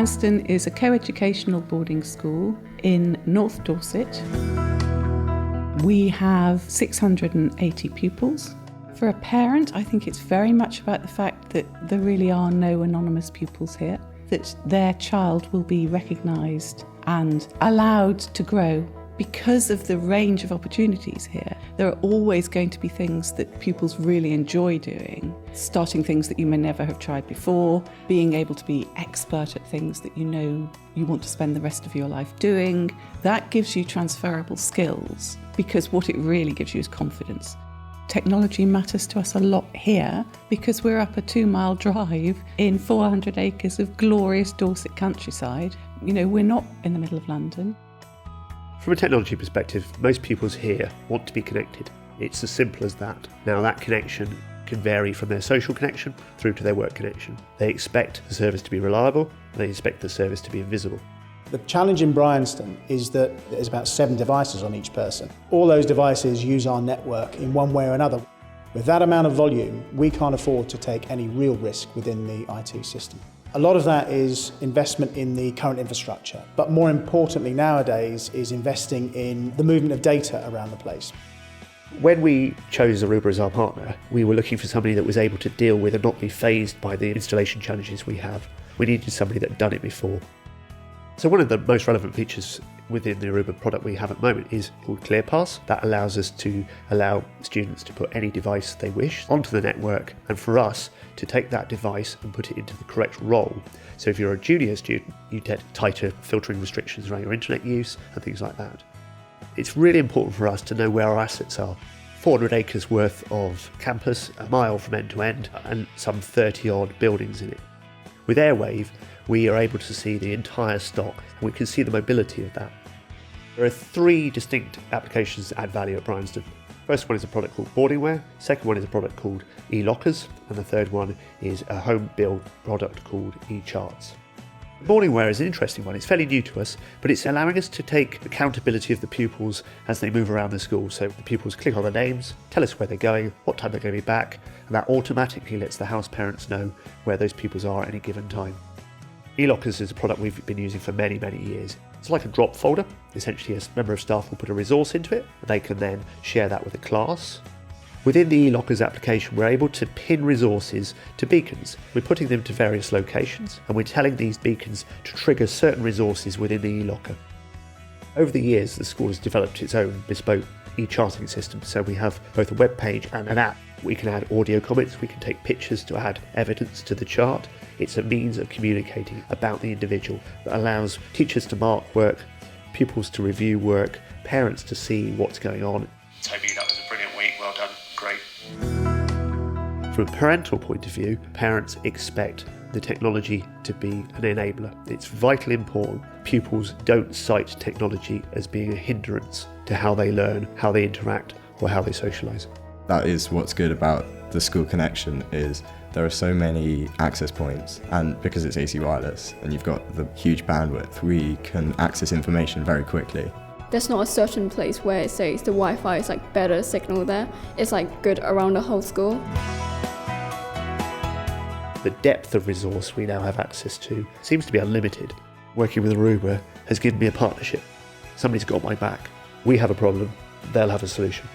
Bryanston is a co-educational boarding school in North Dorset. We have 680 pupils. For a parent, I think it's very much about the fact that there really are no anonymous pupils here, that their child will be recognised and allowed to grow. Because of the range of opportunities here, there are always going to be things that pupils really enjoy doing, starting things that you may never have tried before, being able to be expert at things that you know you want to spend the rest of your life doing. That gives you transferable skills, because what it really gives you is confidence. Technology matters to us a lot here because we're up a 2-mile drive in 400 acres of glorious Dorset countryside. You know, we're not in the middle of London. From a technology perspective, most pupils here want to be connected. It's as simple as that. Now, that connection can vary from their social connection through to their work connection. They expect the service to be reliable, and they expect the service to be invisible. The challenge in Bryanston is that there's about 7 devices on each person. All those devices use our network in one way or another. With that amount of volume, we can't afford to take any real risk within the IT system. A lot of that is investment in the current infrastructure, but more importantly nowadays is investing in the movement of data around the place. When we chose Aruba as our partner, we were looking for somebody that was able to deal with and not be fazed by the installation challenges we have. We needed somebody that had done it before. So one of the most relevant features within the Aruba product we have at the moment is called ClearPass. That allows us to allow students to put any device they wish onto the network, and for us to take that device and put it into the correct role. So if you're a junior student, you get tighter filtering restrictions around your internet use and things like that. It's really important for us to know where our assets are. 400 acres worth of campus, a mile from end to end, and some 30 odd buildings in it. With Airwave, we are able to see the entire stock, and we can see the mobility of that. There are 3 distinct applications that add value at Bryanston. First one is a product called boardingware, second one is a product called e-lockers, and the third one is a home build product called e-charts. Boardingware is an interesting one. It's fairly new to us, but it's allowing us to take accountability of the pupils as they move around the school. So the pupils click on their names, tell us where they're going, what time they're going to be back, and that automatically lets the house parents know where those pupils are at any given time. E-lockers is a product we've been using for many, many years. It's like a drop folder. Essentially, a member of staff will put a resource into it, and they can then share that with a class. Within the e-lockers application, we're able to pin resources to beacons. We're putting them to various locations, and we're telling these beacons to trigger certain resources within the e-locker. Over the years, the school has developed its own bespoke e-charting system, so we have both a web page and an app. We can add audio comments, we can take pictures to add evidence to the chart. It's a means of communicating about the individual that allows teachers to mark work, pupils to review work, parents to see what's going on. Toby, that was a brilliant week, well done, great. From a parental point of view, parents expect the technology to be an enabler. It's vitally important pupils don't cite technology as being a hindrance to how they learn, how they interact, or how they socialise. That is what's good about the school connection, is there are so many access points, and because it's AC wireless and you've got the huge bandwidth, we can access information very quickly. There's not a certain place where it says the Wi-Fi is like better signal there. It's like good around the whole school. The depth of resource we now have access to seems to be unlimited. Working with Aruba has given me a partnership. Somebody's got my back. We have a problem, they'll have a solution.